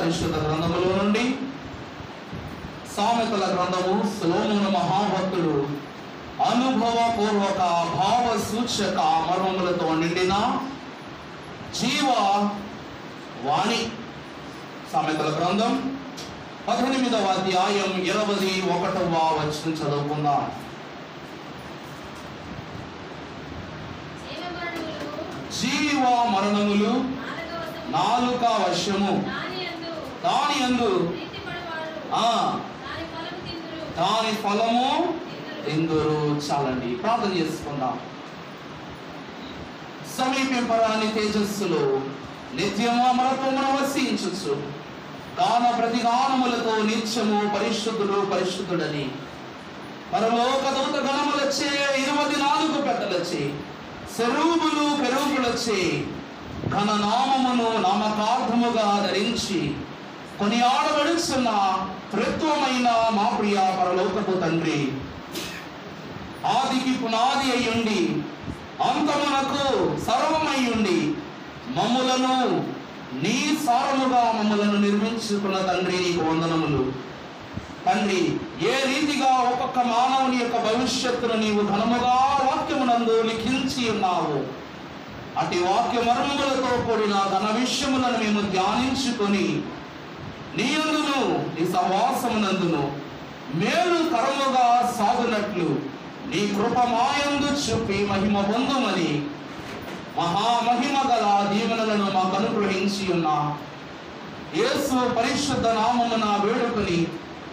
పరిశుద్ధ గ్రంథములో నుండి సామెతల గ్రంథము. సొలొమోను మహాభక్తుడు అనుభవపూర్వక భావ సూచక మర్మములతో నిండిన జీవ వాణి. సామెతల గ్రంథం 18వ అధ్యాయం 21వ వచనం చదువుకుందాం. జీవ మరణములు నాలుక వశము, దాని యందు దాని ఫలము తిందురు. చాలండి, ప్రార్థన చేసుకుందాం. సమీపింపరాని తేజస్సులో నిత్యము అమరత్వమును వసించు గాన ప్రతిగానములతో నిత్యము పరిశుద్ధుడు పరిశుద్ధుడని పరలోక దూత గణములచే 24 పెద్దలచే సెరూబులు కెరూబులచే ఘన నామమును నామకార్థముగా ధరించి కొనియాడబడుచున్న త్రిత్వమైన మా ప్రియ పరలోకపు తండ్రి, ఆదికి పునాది అయ్యుండి అంతమునకు సర్వమయ్యుండి మమ్ములను నీ సారముగా మమ్ములను నిర్మించుకున్న తండ్రి, నీకు వందనములు. తండ్రి, ఏ రీతిగా ఒక్కొక్క మానవుని యొక్క భవిష్యత్తును నీవు ఘనముగా వాక్యమునందు లిఖించి ఉన్నావు, అటు వాక్య మర్మములతో కూడిన ఘన విషయములను మేము ధ్యానించుకొని నీ యందును నీ సహవాసమునందును మేలు కరముగా సాగునట్లు నీ కృప మాయందు చూపి మహిమ పొందుమని మహామహిమ గల దీవెనలను మాకు అనుగ్రహించి ఉన్నా యేసు పరిశుద్ధ నామమున వేడుకొని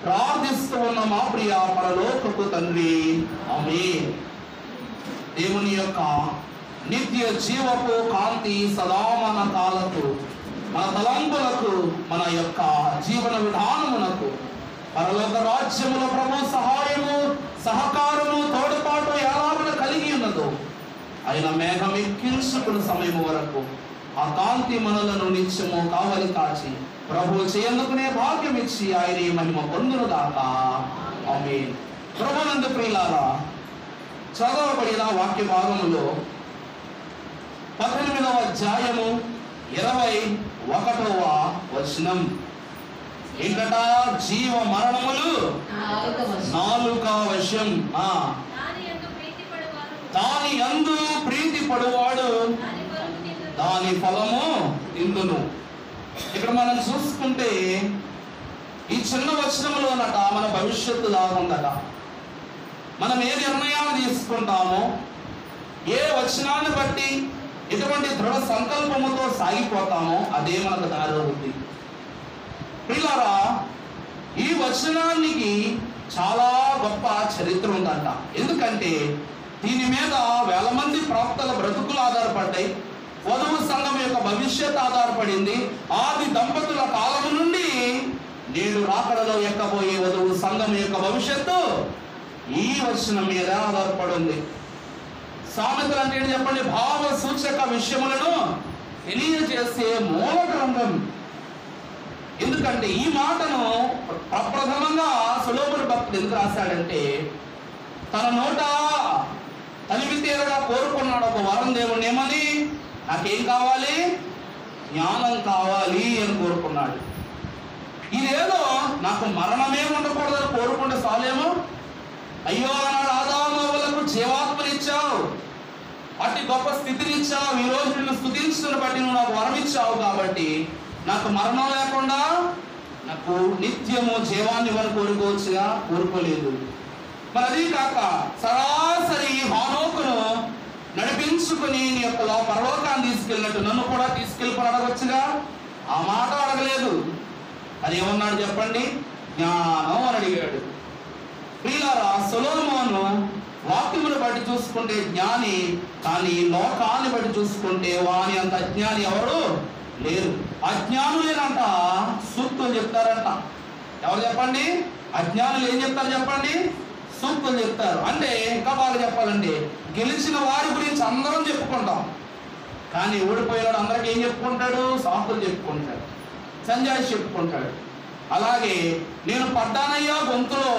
ప్రార్థిస్తూ ఉన్న మా ప్రియ పరలోకపు తండ్రి, ఆమేన్. దేవుని యొక్క నిత్య జీవపు కాంతి సదా మన కాలకు, మన తలంపులకు, మన యొక్క జీవన విధానమునకు పరలోక రాజ్యముల ప్రభు సహాయము సహకారము తోడ్పాటు ఎలాగ కలిగి ఉన్నదో ఆయన మేఘం ఎక్కించుకున్న సమయం వరకు ఆ కాంతి మనలను నిత్యము కావలి కాచి ప్రభు చేయందుకునే భాగ్యం ఇచ్చి ఆయన మహిమ పొందును గాక. ఆమేన్. ప్రభునందు ప్రియులారా, చదవబడిన వాక్య భాగములో 18వ అధ్యాయము 21వ వచనం, ఇంకట జీవ మరణములు నాలుక వశం, దాని యందు ప్రీతి పడువాడు దాని ఫలము తిందును. ఇక్కడ మనం చూసుకుంటే ఈ చిన్న వచనంలోనట మన భవిష్యత్తు దాగుందట. మనం ఏ నిర్ణయాలు తీసుకుంటామో, ఏ వచనాన్ని బట్టి ఎటువంటి దృఢ సంకల్పముతో సాగిపోతామో అదే మనకు దారి. పిల్లరా, ఈ వచనానికి చాలా గొప్ప చరిత్ర ఉందంట. ఎందుకంటే దీని మీద వేల మంది ప్రవక్తల బ్రతుకులు ఆధారపడ్డాయి. వధువు సంఘం యొక్క భవిష్యత్ ఆధారపడింది. ఆది దంపతుల కాలం నుండి నేడు రాకడలో ఎక్కబోయే వధువు సంఘం యొక్క భవిష్యత్తు ఈ వచనం మీద ఆధారపడింది. సామెతలు అంటే చెప్పండి, భావ సూచక విషయములను తెలియజేసే మూల గ్రంథం. ఎందుకంటే ఈ మాటను ప్రప్రథమంగా సొలొమోను భక్తుడు ఎందుకు రాశాడంటే, తన నోట తనివి తీరగా కోరుకున్నాడు ఒక వరం దేవుణ్ణి. ఏమని? నాకేం కావాలి? జ్ఞానం కావాలి అని కోరుకున్నాడు. ఇదేదో నాకు మరణమే ఉండకూడదని కోరుకుంటే చాలేమో. అయ్యో, అన్నాడు ఆదాము అవ్వలకు జీవాత్మనిచ్చావు, అట్టి గొప్ప స్థితినిచ్చావు, ఈ రోజు నిన్ను స్తుతించుకున్న బట్టి నువ్వు నాకు వరం ఇచ్చావు, కాబట్టి నాకు మరణం లేకుండా నాకు నిత్యము జీవాన్ని ఇవ్వని కోరుకోవచ్చుగా, కోరుకోలేదు. మరి అది కాక సరాసరి హానోకును నడిపించుకుని నీ యొక్క పరలోకాన్ని తీసుకెళ్ళినట్టు నన్ను కూడా తీసుకెళ్ళిపోయి అడగొచ్చుగా. ఆ మాట అడగలేదు. అది ఏమన్నాడు చెప్పండి? జ్ఞానం అని అడిగాడు. ప్రియులారా, సొలొమోను వాక్యమును బట్టి చూసుకుంటే జ్ఞాని, కానీ లోకాన్ని బట్టి చూసుకుంటే వాని అంత అజ్ఞాని ఎవరు లేరు. అజ్ఞానులేనంట సూక్తులు చెప్తారంట. ఎవరు చెప్పండి? అజ్ఞానులు ఏం చెప్తారు చెప్పండి? సూక్తులు చెప్తారు. అంటే ఇంకా బాగా చెప్పాలంటే, గెలిచిన వారి గురించి అందరం చెప్పుకుంటాం, కానీ ఓడిపోయినాడు అందరికి ఏం చెప్పుకుంటాడు? సాకులు చెప్పుకుంటాడు, సంజాయి చెప్పుకుంటాడు. అలాగే నేను పడ్డానయ్యా గొంతులో,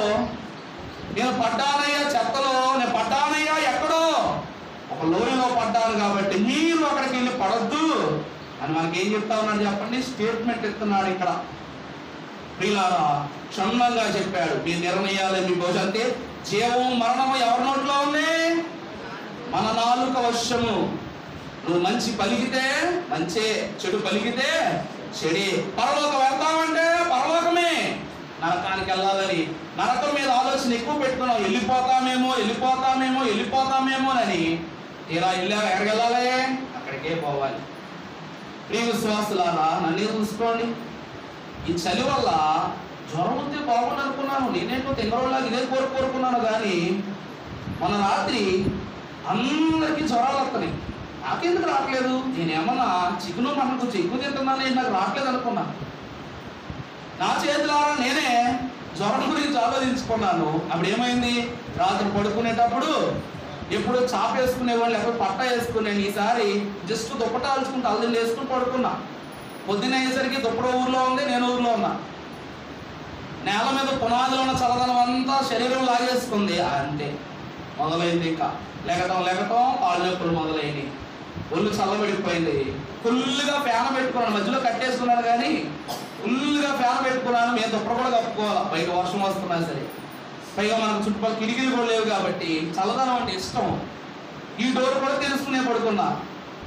నేను పడ్డానయ్యా చెత్తలో, నేను పడ్డానయ్యా ఎక్కడో ఒక లోయలో పడ్డాను, కాబట్టి మీరు అక్కడికి వెళ్ళి పడద్దు, అని మనకేం చెప్తా ఉన్నాడు చెప్పండి? స్టేట్మెంట్ ఇస్తున్నాడు ఇక్కడ. ప్రియులారా, క్షుణ్ణంగా చెప్పాడు. మీ నిర్ణయాలే మీ భవిష్యత్తు. అంటే జీవము మరణము ఎవరి నోట్లో ఉంది? మన నాలుక వశము. నువ్వు మంచి పలికితే మంచే, చెడు పలికితే చెడే. పరలోకం వెళ్తామంటే పరలోకమే, నరకానికి వెళ్ళాలని నరకం మీద ఆలోచన ఎక్కువ పెట్టుకున్నావు. వెళ్ళిపోతామేమో అని. ఇలా ఎక్కడికి వెళ్ళాలి? అక్కడికే పోవాలి. ప్రియ విశ్వాసులారా, నన్నే చూసుకోండి. ఈ చలి వల్ల జ్వరం వస్తే బాగుంది అనుకున్నాను. నేనేంటో తెంగరోళ్ళగా ఇదే కోరుకున్నాను. కానీ మన రాత్రి అందరికీ జ్వరాలు వస్తున్నాయి. నాకెందుకు రావట్లేదు? నేనేమన్నా చికెను మటన్ కొంచెం ఎక్కువ తింటున్నాను, నాకు రావట్లేదు అనుకున్నా. నా చేతులారా నేనే జ్వరం గురించి ఆలోచించుకున్నాను. అప్పుడు ఏమైంది? రాత్రి పడుకునేటప్పుడు ఎప్పుడు చాప వేసుకునేవాళ్ళు, ఎప్పుడు పట్ట వేసుకునేది. ఈసారి జస్ట్ దుప్పటాల్చుకుని తలదిండి వేసుకుని పడుకున్నా. పొద్దున్న అయ్యేసరికి దుప్పట ఊర్లో ఉంది, నేను ఊర్లో ఉన్నా. నేల మీద పునాదిలో ఉన్న చల్లదనం అంతా శరీరం లాగేసుకుంది. అంతే, మొదలైంది. ఇంకా లెగటం కాళ్ళు నొప్పులు మొదలైనవి. ఒళ్ళు చల్లబడిపోయింది. ఫుల్గా ఫ్యాన్ పెట్టుకున్నాను. మధ్యలో కట్టేసుకున్నాను, కానీ ఫుల్గా ఫ్యాన్ పెట్టుకున్నాను. మేము దుప్పట కూడా కప్పుకోవాలి, బయట వర్షం వస్తున్నా సరే. పైగా మనకు చుట్టుపక్కల కిటికీలు కూడా లేవు కాబట్టి చల్లదనం అంటే ఇష్టం. ఈ డోర్ కూడా తెలుసుకునే పడుకున్నా.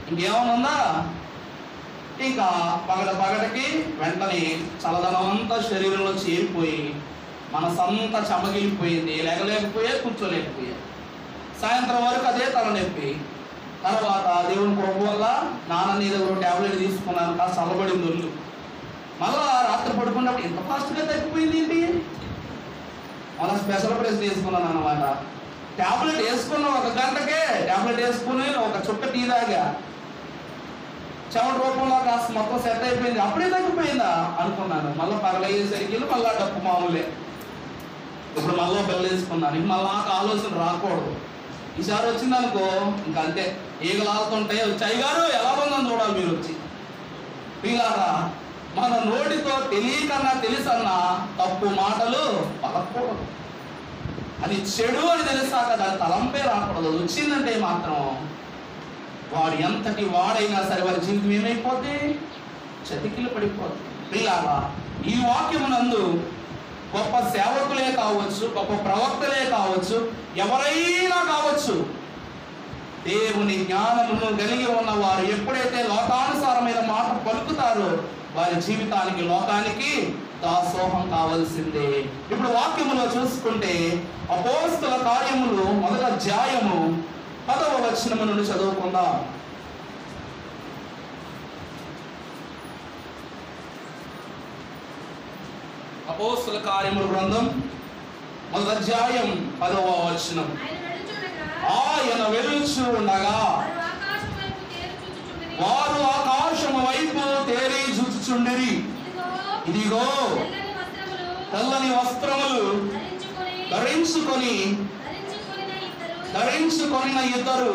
ఇంకేమైనా ఉందా? ఇంకా పగటకి వెంటనే చల్లదనం అంతా శరీరంలో చేరిపోయి మనసంతా చెమగిలిపోయింది. లేకలేకపోయా, కూర్చోలేకపోయా. సాయంత్రం వరకు అదే తలనొప్పి. తర్వాత దేవుని కృప వల్ల నాన్న నీ దగ్గర ట్యాబ్లెట్ తీసుకున్నాను, కాస్త చల్లబడింది ఒళ్ళు. మళ్ళా రాత్రి పడుకున్నప్పుడు ఎంత ఫాస్ట్గా తగ్గిపోయింది ఏంటి? మళ్ళీ స్పెషల్ ప్రెస్ తీసుకున్నాను అన్నమాట. ట్యాబ్లెట్ వేసుకున్న 1 గంటకే ట్యాబ్లెట్ వేసుకుని ఒక చుక్క టీ తాగా. చెమట రూపంలో కాస్త మొత్తం సెట్ అయిపోయింది. అప్పుడే తగ్గిపోయిందా అనుకున్నాను. మళ్ళీ పగలయ్యేసరికి మళ్ళీ డప్పు మామూలే. ఇప్పుడు మళ్ళీ బెల్ల వేసుకున్నాను. ఇంక మళ్ళీ నాకు ఆలోచన రాకూడదు. ఈసారి వచ్చిందనుకో ఇంక అంతే, ఈగలాడుతుంటే వచ్చి అయ్యగారు ఎలా ఉందని చూడాలి మీరు వచ్చి. పిల్లారా, మన నోటితో తెలియకన్నా తెలుసన్నా తప్పు మాటలు పలకూడదు. అది చెడు అని తెలుసాక దాని తలంపే రాకూడదు. వచ్చిందంటే మాత్రం వాడు ఎంతటి వాడైనా సరే వారి జీవితం ఏమైపోద్ది? చతికిలు పడిపోద్ది. పిల్లారా, ఈ వాక్యమునందు గొప్ప సేవకులే కావచ్చు, గొప్ప ప్రవక్తలే కావచ్చు, ఎవరైనా కావచ్చు, దేవుని జ్ఞానమును కలిగి ఉన్న వారు ఎప్పుడైతే లోకానుసారమైన మాట పలుకుతారో వారి జీవితానికి, లోకానికి దాసోహం కావాల్సిందే. ఇప్పుడు వాక్యములో చూసుకుంటే అపోస్తల కార్యములు 1వ అధ్యాయము 10వ వచనము నుండి చదువుకుందాం. అపోస్తల కార్యముల గ్రంథం 1వ అధ్యాయం 10వ వచనం. ఆయన వెలుచు ఉండగా వారు ఆకాశము వైపు తేరి చూచుచుండిరి. ఇదిగో తెల్లని వస్త్రములు ధరించుకొనిన ఇద్దరు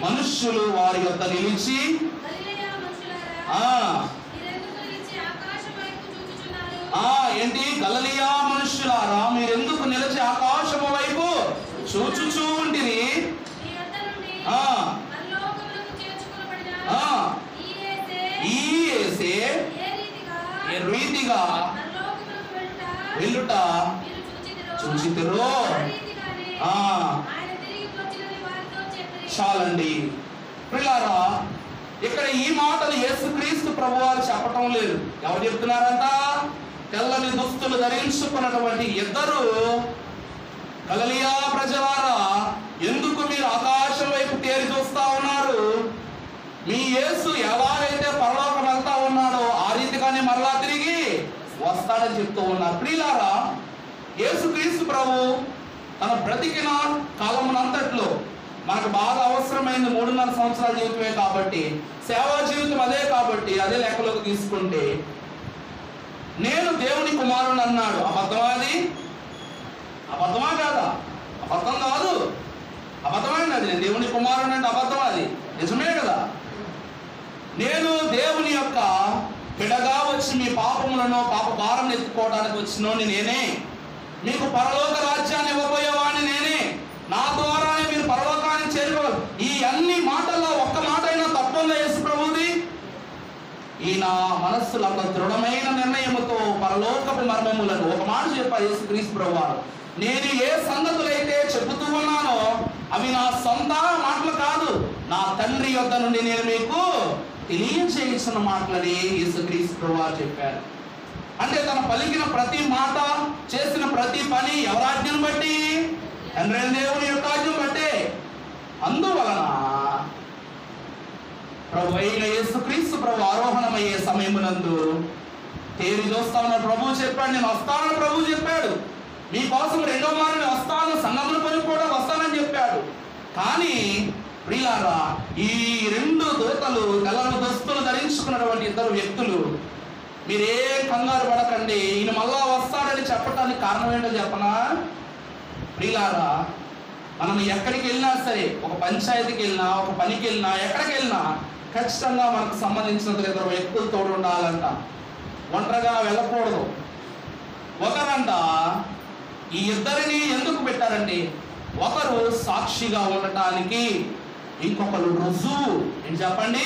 మనుష్యులు వారి యొద్ద నిలిచి, ఏంటి? గలిలయ మనుష్యులారా, మీరెందుకు నిలిచి ఆకాశము వైపు చూచుచూ ఉంటిరి? ఈ యేసే ఏ రీతిగా వెళ్ళుట చూచితిరో. చాలండి ప్రియులారా, ఇక్కడ ఈ మాటలు యేసుక్రీస్తు ప్రభువారు చెప్పటం లేదు. ఎవరు చెప్తున్నారంట? తెల్లని దుస్తులు ధరించుకున్నటువంటి ఇద్దరు, గలిలయ ప్రజలారా, ఎందుకు మీరు ఆకాశం వైపు తేరి చూస్తా ఉన్నారు? మీ యేసు ఎలాగైతే పరలోకం వెళ్తా ఉన్నాడో ఆ రీతిగానే మరలా తిరిగి వస్తాడని చెప్తూ ఉన్నారు. ప్రియులారా, యేసుక్రీస్తు ప్రభు తన బ్రతికిన కాలమునంతట్లో మనకు బాగా అవసరమైంది 3.5 సంవత్సరాల జీవితమే కాబట్టి, సేవా జీవితం అదే కాబట్టి, అదే లెక్కలోకి తీసుకుంటే నేను దేవుని కుమారుని అన్నాడు. అబద్ధమా? అది అబద్ధమా కాదా? అబద్ధం కాదు, అబద్ధమైంది. అది నేను దేవుని కుమారుని అంటే అబద్ధం, అది నిజమే కదా. నేను దేవుని యొక్క బిడ్డగా వచ్చి మీ పాపములను, పాప భారం ఎత్తుకోవడానికి వచ్చినోని నేనే. మీకు పరలోక రాజ్యాన్ని ఇవ్వబోయేవాడిని నేనే. నా ద్వారానే మీరు పరలోకాన్ని చేరుకోవాలి. ఈ అన్ని మాటల్లో ఒక్క మాట అయినా తప్పుందా యేసు ప్రభుది? ఈయన మనస్సులో అంత దృఢమైన నిర్ణయముతో పరలోకపు మర్మములను ఒక మాట చెప్పారు యేసుక్రీస్తు ప్రభువారు. నేను ఏ సంగతులైతే చెబుతూ ఉన్నానో అవి నా సొంత మాటలు కాదు, నా తండ్రి యొద్ద నుండి నేను మీకు తెలియచేస్తున్న మాటలని యేసుక్రీస్తు ప్రభువారు చెప్పారు. అంటే తన పలికిన ప్రతి మాట, చేసిన ప్రతి పని ఎవరి ఆజ్ఞను బట్టి? తండ్రి దేవుని యొక్క ఆజ్ఞను బట్టే. అందువలన ప్రభు అయిన యేసుక్రీస్తు ప్రభు ఆరోహణమయ్యే సమయమునందు తేరి చూస్తా ఉన్న ప్రభు చెప్పాడు, నేను వస్తానని ప్రభు చెప్పాడు. మీకోసం రెండో మారు నేను వస్తాను, సంగమును కొనుక్కోవడం వస్తానని చెప్పాడు. కానీ ప్రియులారా, ఈ రెండు దూతలు తెల్లని దుస్తులు ధరించుకున్నటువంటి ఇద్దరు వ్యక్తులు, మీరే కంగారు పడకండి, ఈయన మళ్ళా వస్తాడని చెప్పడానికి కారణం ఏంటో చెప్పనా? ప్రియులారా, మనం ఎక్కడికి వెళ్ళినా సరే, ఒక పంచాయతీకి వెళ్ళినా, ఒక పనికి వెళ్ళినా, ఎక్కడికి వెళ్ళినా ఖచ్చితంగా మనకు సంబంధించిన ఇద్దరు వ్యక్తులు తోడు ఉండాలంట. ఒంటరిగా వెళ్ళకూడదు. ఒకరంట ఈ ఇద్దరిని ఎందుకు పెట్టారంటే, ఒకరు సాక్షిగా ఉండటానికి, ఇంకొకరు రుజువు. ఏం చెప్పండి?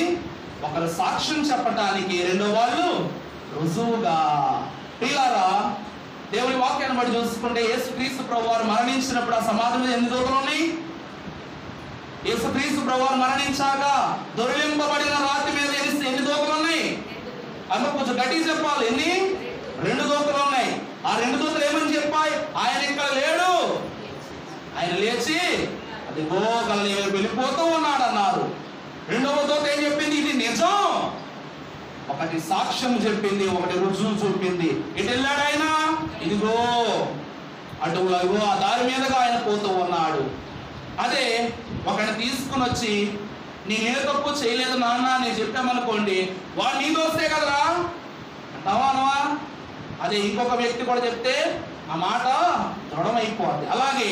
ఒకరు సాక్ష్యం చెప్పటానికి, రెండో వాళ్ళు రుజువుగా. ప్రియులారా, దేవుని వాక్యాన్ని బట్టి చూసుకుంటే యేసుక్రీస్తు ప్రభువారు మరణించినప్పుడు ఆ సమాధి మీద ఎన్ని దూతలు ఉన్నాయి? యేసుక్రీస్తు ప్రభువారు మరణించాక దొరిలింపబడిన రాతి మీద ఎన్ని దూతలు ఉన్నాయి? అమ్మ కొంచెం గట్టిగా చెప్పాలి. ఎన్ని? 2 దూతలు ఉన్నాయి. ఆ 2 దూతలు ఏమని చెప్పాయి? ఆయన ఇక్కడ లేడు, ఆయన లేచి అదిగో గలిలయ వెళ్ళిపోతూ ఉన్నాడు అన్నారు. రెండవ దూత ఏం చెప్పింది? ఇది నిజం. ఒకటి సాక్ష్యం చెప్పింది, ఒకటి రుజువు చూపింది. ఎటు వెళ్ళాడు ఆయన? ఇదిగో అటు అదిగో ఆ దారి మీదగా ఆయన పోతూ ఉన్నాడు. అదే ఒకటి తీసుకుని వచ్చి నేనే తప్పు చేయలేదు నాన్న నేను చెప్పామనుకోండి, వాడు నీ దోస్తే కదరా అంటావా అనవా? అదే ఇంకొక వ్యక్తి కూడా చెప్తే ఆ మాట దృఢమైపోద్ది. అలాగే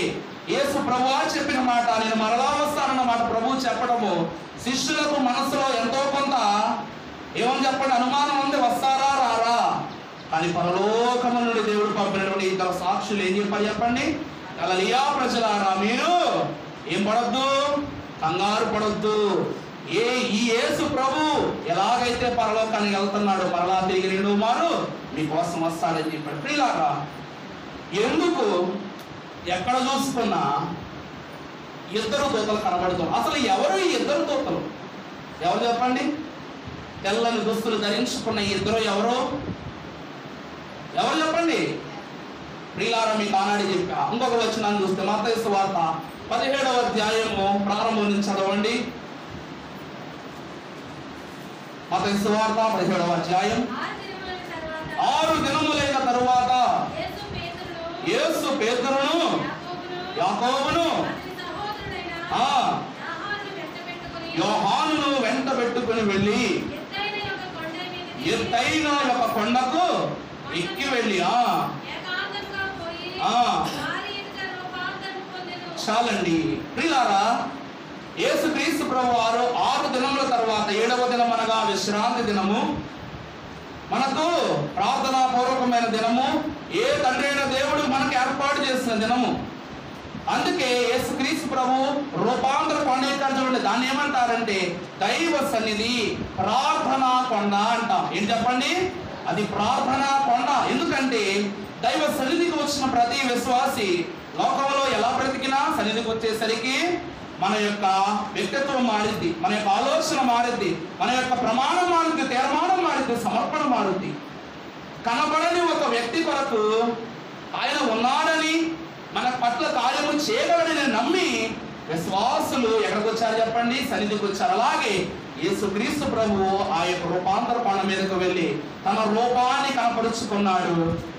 యేసు ప్రభువు చెప్పిన మాట, నేను మరలా వస్తానన్న మాట ప్రభువు చెప్పడము శిష్యులకు మనసులో ఎంతో కొంత ఏమని చెప్పండి అనుమానం ఉంది, వస్తారా రారా? కానీ పరలోకము నుండి దేవుడు పంపినటువంటి ఇద్దరు సాక్షులు ఏం చెప్పారు చెప్పండి? గలిలయ ప్రజలారా, మీరు ఏం పడొద్దు, కంగారు పడొద్దు. ఈ యేసు ప్రభు ఎలాగైతే పరలోకానికి వెళ్తున్నాడో మరలా తిరిగి 2వ మారు మీకోసం వస్తాడని చెప్పాడు. ప్రియులారా, ఎందుకు ఎక్కడ చూసుకున్నా ఇద్దరు దూతలు కనబడుతున్నారు. అసలు ఎవరు ఈ ఇద్దరు దూతలు? ఎవరు చెప్పండి? తెల్లని దుస్తులు ధరించుకున్న ఈ ఇద్దరు ఎవరు చెప్పండి? ప్రియులారా, మీకు ఆనాడు చెప్పా. ఇంకొక వచనాన్ని చూస్తే మత్తయి సువార్త 17వ అధ్యాయము ప్రారంభం నుంచి చదవండి. మత్తయి సువార్త 17వ అధ్యాయం. 6 దినములైన తరువాత యేసు పేతురును యాకోబును యోహానును వెంట పెట్టుకుని వెళ్ళి ఎత్తైన ఒక కొండకు ఎక్కి వెళ్ళి చాలండి. ప్రియులారా, యేసుక్రీస్తు ప్రభువారు 6 దినముల తర్వాత 7వ దినం అనగా విశ్రాంతి దినము, మనకు ప్రార్థనా పూర్వకమైన దినము, ఏ తండ్రి అయిన దేవుడు మనకు ఏర్పాటు చేసిన దినము. అందుకే యేసుక్రీస్తు ప్రభు రూపాంతర కొండ ఎక్కారు చూడండి. దాన్ని ఏమంటారంటే దైవ సన్నిధి, ప్రార్థనా కొండ అంటాం. ఏం చెప్పండి? అది ప్రార్థనా కొండ. ఎందుకంటే దైవ సన్నిధికి వచ్చిన ప్రతి విశ్వాసి లోకంలో ఎలా బ్రతికినా సన్నిధికి వచ్చేసరికి మన యొక్క వ్యక్తిత్వం మారిద్ది, మన యొక్క ఆలోచన మారిద్ది, మన యొక్క ప్రమాణం మారుద్ది, తీర్మానం మారుద్ది, సమర్పణ మారుద్ది. కనబడని ఒక వ్యక్తి కొరకు ఆయన ఉన్నాడని, మన పట్ల కార్యము చేయగలడని నమ్మి విశ్వాసులు ఎక్కడికి వచ్చారు చెప్పండి? సన్నిధికి వచ్చారు. అలాగే యేసుక్రీస్తు ప్రభువు ఆ యొక్క రూపాంతర కొండ మీదకు వెళ్ళి తన రూపాన్ని కనపరుచుకున్నాడు.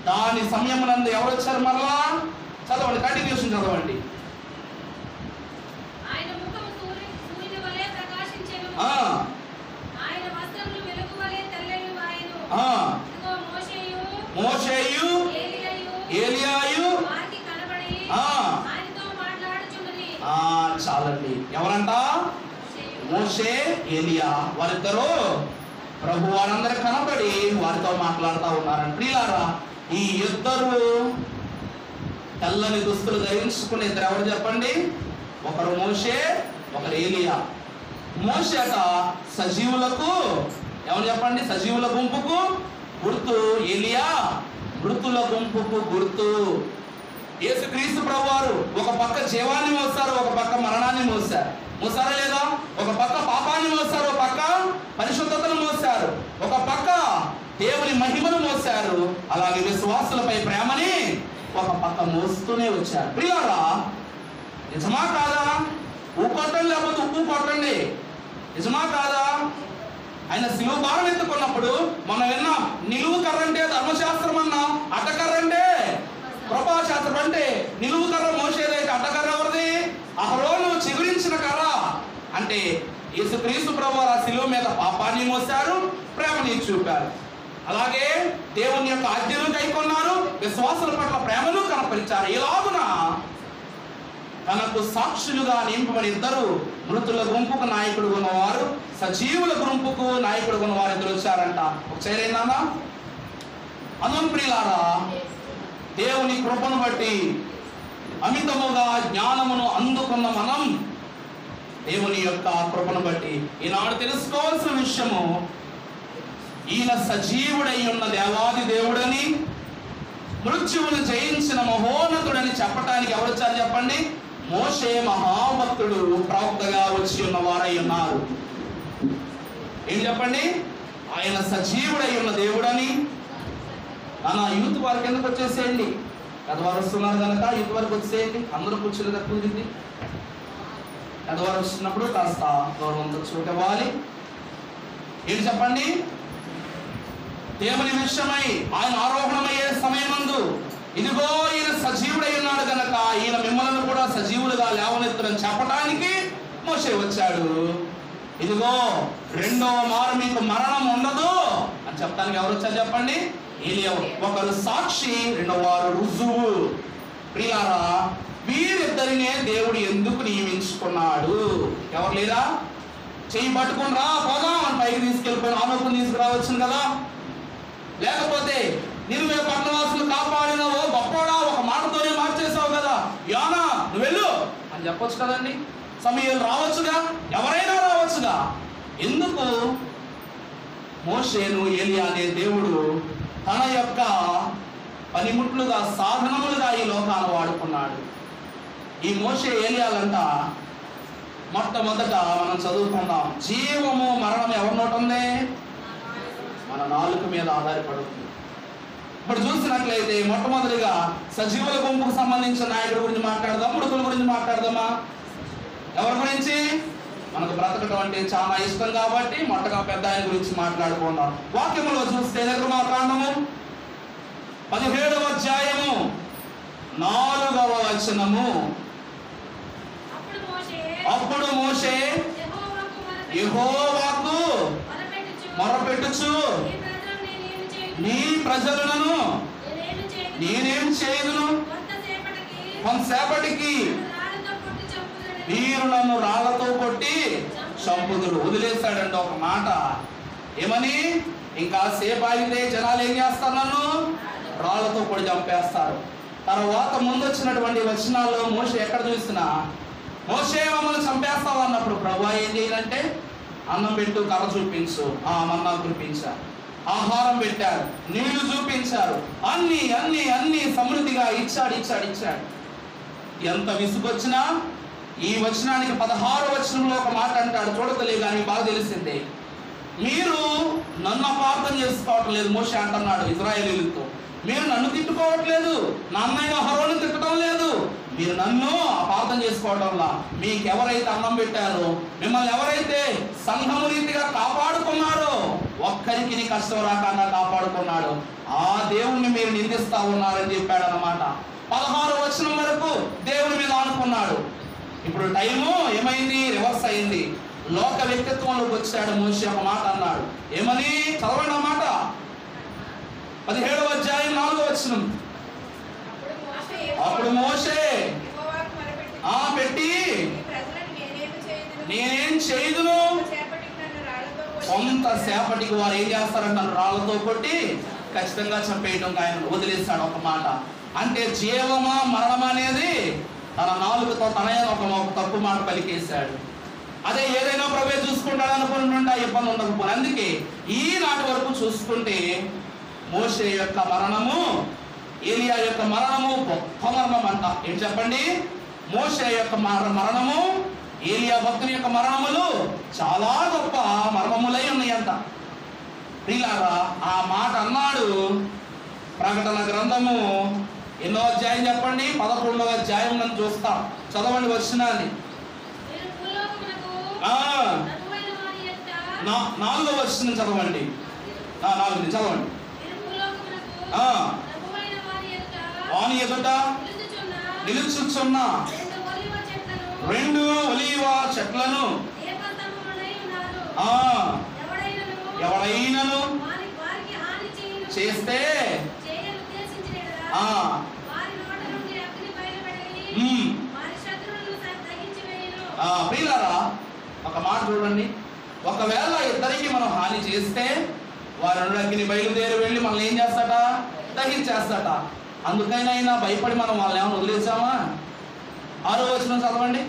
దాని సమయమునందు ఎవరు వచ్చారు? మరలా చదవండి, కంటిన్యూషన్ చదవండి. మోషేయు ఏలియాయు చాలండి. ఎవరంట? మోషే, ఏలియా. వారిద్దరూ ప్రభు వారందరూ కనబడి వారితో మాట్లాడుతూ ఉన్నారంట. ప్రియులారా, ఈ ఇద్దరు తెల్లని దుస్తులు ధరించుకునే ఇద్దరు ఎవరు చెప్పండి? ఒకరు మోషే, ఒకరు ఏలియా. మోషే అట సజీవులకు ఏమని చెప్పండి? సజీవుల గుంపుకు గుర్తు. ఏలియా మృతుల గుంపుకు గుర్తు. యేసుక్రీస్తు ప్రభువారు ఒక పక్క జీవాన్ని మోస్తారు, ఒక పక్క మరణాన్ని మోస్తారు. మోసారా లేదా? ఒక పక్క పాపాన్ని మోస్తారు, ఒక పక్క పరిశుద్ధతను మోస్తారు, ఒక పక్క దేవుని మహిమను మోసారు. అలాగే విశ్వాసులపై ప్రేమని ఒక పక్క మోస్తూనే వచ్చారు. ప్రియారా, నిజమా కాదా? ఊకొట్టండి, లేకపోతే ఉప్పు కొట్టండి. నిజమా కాదా? ఆయన శిలువ భారం ఎత్తుకున్నప్పుడు మనం విన్నాం, నిలువు కర్ర అంటే ధర్మశాస్త్రం అన్నాం, అడ్డకర్ర అంటే కృపాశాస్త్రం. అంటే నిలువు కర్ర మోసేదైతే అడ్డకర్ర ఎవరిది? అహరోను చిగురించిన కర్ర. అంటే యేసుక్రీస్తు ప్రభువారు ఆ శిలువ మీద పాపాన్ని మోసారు, ప్రేమని చూపారు. అలాగే దేవుని యొక్క ఆజ్ఞను కైకొన్నారు, విశ్వాసుల పట్ల ప్రేమను కనపరిచారు. ఇలాగున తనకు సాక్షులుగా నింపబడి ఇద్దరు, మృతుల గుంపుకు నాయకుడు ఉన్నవారు, సజీవుల గుంపుకు నాయకుడు ఉన్నవారు ఇద్దరు వచ్చారంట. ఒకసారి ఏందన్నా అను ప్రియులారా, దేవుని కృపను బట్టి అమితముగా జ్ఞానమును అందుకున్న మనం దేవుని యొక్క కృపను బట్టి ఈనాడు తెలుసుకోవాల్సిన విషయము, ఈయన సజీవుడై ఉన్న దేవాది దేవుడని, మృత్యువును జయించిన మహోన్నతుడని చెప్పటానికి ఎవరు వచ్చారు చెప్పండి? మోషే మహాభక్తుడు ప్రవక్తగా వచ్చి ఉన్నవారై ఉన్నారు. ఏం చెప్పండి? ఆయన సజీవుడై ఉన్న దేవుడని. అన్న యూత్ వారికి ఎందుకు వచ్చేసేయండి? పెద్దవారు వస్తున్నారు కనుక యూత్ వారికి వచ్చేయండి. అందరూ కూర్చుని తక్కువది. పెద్దవారు వస్తున్నప్పుడు కాస్త గౌరవంతో చోటు ఇవ్వాలి. ఏంటి చెప్పండి? దేవుని విషయమై ఆయన ఆరోహణమయ్యే సమయమందు ఇదిగో ఈయన సజీవుడై ఉన్నాడు కనుక ఈయన మిమ్మల్ని కూడా సజీవులుగా లేవనెత్తురని చెప్పడానికి మోషే వచ్చాడు. ఇదిగో రెండో మారు మీకు మరణం ఉండదు అని చెప్పడానికి ఎవరు వచ్చారు చెప్పండి? ఏలియా. ఒకరు సాక్షి, రెండో వారు రుజువు. ప్రియులారా, వీరిద్దరినే దేవుడు ఎందుకు నియమించుకున్నాడు? ఎవరు లేదా? చెయ్యి పట్టుకుని రా పోదాం అని పైకి తీసుకెళ్ళిపోయిన ఆలోచన తీసుకురావచ్చు కదా. లేకపోతే నిన్ను పట్టణవాసులు కాపాడినవో గొప్పడా ఒక మాటతోనే మార్చేసావు కదా, యానా నువ్వు వెళ్ళు అని చెప్పొచ్చు కదండి. సమయాలు రావచ్చుగా, ఎవరైనా రావచ్చుగా. ఎందుకు మోషేను ఏలియా అనే దేవుడు తన యొక్క పనిముట్లుగా, సాధనములుగా ఈ లోకాన్ని వాడుకున్నాడు? ఈ మోషే ఏలియాలంట మొట్టమొదట మనం చదువుకుందాం, జీవము మరణం ఎవరి నోట ఉంది? మన నాలుక మీద ఆధారపడుతుంది. ఇప్పుడు చూసినట్లయితే మొట్టమొదటిగా సజీవుల గుంపుకు సంబంధించిన నాయకుడి గురించి మాట్లాడదాం, మృతుల గురించి మాట్లాడదామా? ఎవరి గురించి? మనకు బ్రతకడం అంటే చాలా ఇష్టం కాబట్టి మొట్టగా పెద్ద ఆయన గురించి మాట్లాడుకుందాం. వాక్యములో చూస్తే నిర్గమాకాండము 17వ అధ్యాయము 4వ వచనము. అప్పుడు మోషే యెహోవాకు మొరపెట్టుచు, నీ ప్రజలను నేనేం చేయదును, కొంతసేపటికి మీరు నన్ను రాళ్లతో కొట్టి చంపుదురు. వదిలేస్తాడండి ఒక మాట. ఏమని? ఇంకా సేపు ఆగితే జనాలు ఏం చేస్తారు? నన్ను రాళ్లతో కొట్టి చంపేస్తారు. తర్వాత ముందు వచ్చినటువంటి వచనాల్లో మోషే ఎక్కడ చూసినా మోషే మమ్మల్ని చంపేస్తావు అన్నప్పుడు ప్రభువా ఏం చేయాలంటే, అన్నం పెట్టు, కర్ర చూపించు, మన్నా కురిపించారు, ఆహారం పెట్టారు, నీళ్లు చూపించారు, అన్ని అన్ని అన్ని సమృద్ధిగా ఇచ్చాడు. ఎంత విసుగొచ్చినా ఈ వచనానికి 16వ వచనంలో ఒక మాట అంటాడు, చూడతలే కానీ బాగా తెలిసిందే. మీరు నన్ను అపార్థం చేసుకోవటం లేదు మోషే అంటున్నాడు ఇశ్రాయేలీయులతో. మీరు నన్ను తిట్టుకోవట్లేదు, నా అన్నయ్య అహరోను తిట్టడం లేదు, మీరు నన్ను అపార్థం చేసుకోవడంలా. మీకు ఎవరైతే అన్నం పెట్టారో, మిమ్మల్ని ఎవరైతే సంఘము రీతిగా కాపాడుకున్నారో, ఒక్కరికి కష్టం రాకుండా కాపాడుకున్నాడు, ఆ దేవుణ్ణి మీరు నిందిస్తా ఉన్నారని చెప్పాడు అన్నమాట. 16వ వచనం వరకు దేవుని మీద అనుకున్నాడు. ఇప్పుడు టైము ఏమైంది? రివర్స్ అయింది. లోక వ్యక్తిత్వంలోకి వచ్చాడు మోషే. ఒక మాట అన్నాడు. ఏమని? చదవండి ఆ మాట. 17వ అధ్యాయం 4వ వచనం. అప్పుడు మోషే పెట్టి, నేనేం చేయదును, కొంతసేపటికి వారు ఏం చేస్తారంటే నన్ను రాళ్లతో కొట్టి ఖచ్చితంగా చంపేయడం ఆయన వదిలేస్తాడు. ఒక మాట అంటే జీవమా మరణమా అనేది తన నాలుగుతో తన ఒక తప్పు మాట పలికేశాడు. అదే ఏదైనా ప్రభే చూసుకుంటాడు అనుకుంటుంటే ఆ ఇబ్బంది ఉండకపోయి. అందుకే ఈనాటి వరకు చూసుకుంటే మోషే యొక్క మరణము, ఏలియా యొక్క మరణము గొప్ప మరణం అంట. ఏం చెప్పండి? మోషే యొక్క మరణము, ఏలియా భక్తుని యొక్క మరణములు చాలా గొప్ప మర్మములై ఉన్నాయంట. ప్రియులారా, ఆ మాట అన్నాడు. ప్రకటన గ్రంథము ఎన్నో అధ్యాయం చెప్పండి? 11వ అధ్యాయం మనం చూస్తాం. చదవండి వచనాన్ని. 4వ వచనం చదవండి. 4 చదవండి. వాని ఎదుట నిలుచుచున్న 2 ఒలీవ చెట్లను ఎవడైనను చేస్తే ప్రియులారా, ఒక మాట చూడండి. ఒకవేళ ఇద్దరికి మనం హాని చేస్తే వారి అగ్ని బయలుదేరి వెళ్ళి మనల్ని ఏం చేస్తాట? దహించేస్తాట. అందుకైనా భయపడి మనం వాళ్ళని ఏమైనా వదిలేసామా? 6వ వచనం చదవండి.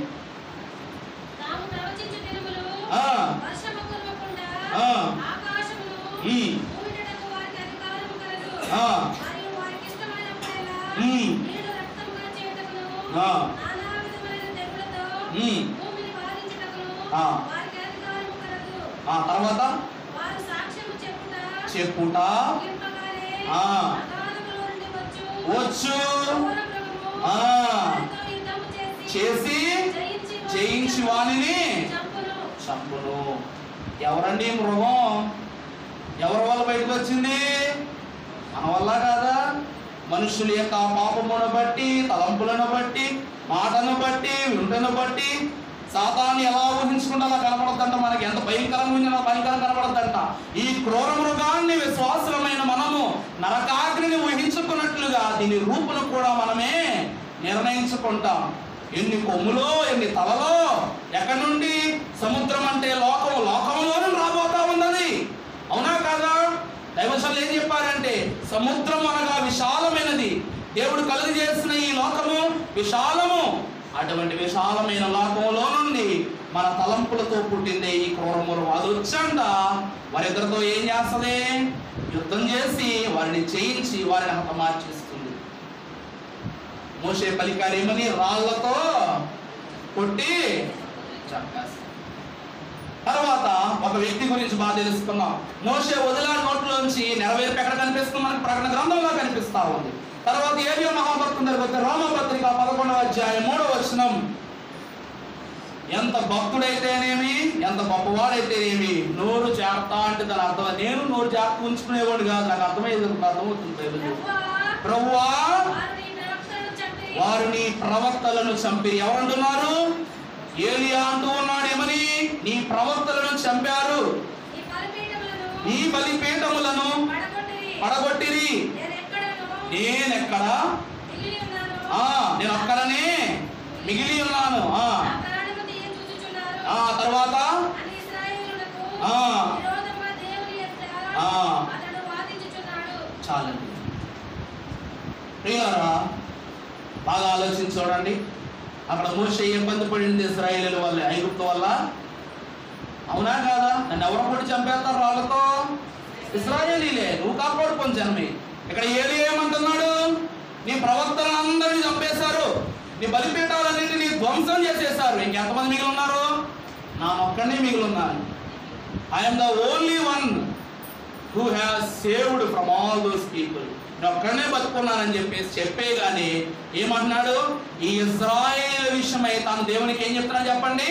తర్వాత చెప్పుట వచ్చు చేసి జయించి వాణిని చంపును. ఎవరండి మృగం? ఎవరి వల్ల బయటకు వచ్చింది? మన వల్ల కాదా? మనుషుల యొక్క పాపమును బట్టి, తలంపులను బట్టి, మాటను బట్టి, వింటను బట్టి సాతాన్ని ఎలా ఊహించుకుంటే అలా కనపడద్దంట. మనకి ఎంత భయంకరంగా ఊహించినా భయంకరం కనపడద్దంట. ఈ క్రూర మృగాన్ని విశ్వాసులమైన మనము నరకాగ్నిని ఊహించుకున్నట్లుగా దీని రూపును కూడా మనమే నిర్ణయించుకుంటాం. ఎన్ని కొమ్ములో, ఎన్ని తలలో, ఎక్కడి నుండి? సముద్రం అంటే లోకము, లోకంలోనే రాబోతా ఉన్నది. అవునా కాదా? దైవజనులు ఏం చెప్పారంటే సముద్రం అనగా విశాలమైనది. దేవుడు కలుగు చేసిన ఈ లోకము విశాలము. అటువంటి విశాలమైన లోకంలో నుండి మన తలంపులతో పుట్టిందే ఈ క్రూరమృగం. అది వచ్చంట వారిద్దరితో ఏం చేస్తుంది? యుద్ధం చేసి వారిని జయించి వారిని హతమార్చేస్తుంది. మోషే పలికారేమని? రాళ్లతో కొట్టి చంపేస్తారు. తర్వాత ఒక వ్యక్తి గురించి బాగా తెలుసుకున్నాం. మోషే వదిలిన నోట్లోంచి నెరవేర్పు ఎక్కడ కనిపిస్తుంది? మనకు ప్రకటన గ్రంథంలో కనిపిస్తా ఉంది. తర్వాత ఏలియా మహాభక్తుని దగ్గరికి వస్తే రోమపత్రిక 11వ అధ్యాయం 3వ వచనం. ఎంత భక్తుడైతేనేమి, ఎంత గొప్పవాడైతేనేమి నోరు జాగ్రత్త అంటే దాని అర్థం, నేను నోరు జాగ్రత్త ఉంచుకునేవాడు కాదు. నాకు అర్థమవుతుంది. ప్రభువా వారు నీ ప్రవక్తలను చంపిరి. ఎవరంటున్నారు? ఏలియా అంటూ ఉన్నాడు. ఏమని? నీ ప్రవక్తలను చంపారు, నీ బలిపీఠములను పడగొట్టిరి. నేనెక్కడ? నేను అక్కడనే మిగిలి ఉన్నాను. తర్వాత చాలండి. ప్రియులారా, బాగా ఆలోచించి చూడండి. అక్కడ మోషే ఇబ్బంది పడింది ఇశ్రాయేలీయుల వల్ల, ఐగుప్తు వల్ల. అవునా కాదా? నన్ను ఎవరు కూడా చంపేస్తారు వాళ్ళతో? ఇశ్రాయేలీలే. నువ్వు కాపాడుకొని జన్మే. ఇక్కడ ఏలియా ఏమంటున్నాడు? నీ ప్రవక్తలందరినీ చంపేశారు, నీ బలిపీఠాలన్నింటినీ ధ్వంసం చేసేశారు. ఇంకెంతమంది మిగిలి ఉన్నారు? నా ఒక్కనే మిగిలి ఉన్నాను. I'm the only one who has saved from all those people. నేను ఒక్కడనే బతుకున్నానని చెప్పే కానీ ఏమంటున్నాడు? ఈ ఇశ్రాయేలు విషయమై తాను దేవునికి ఏం చెప్తున్నా చెప్పండి?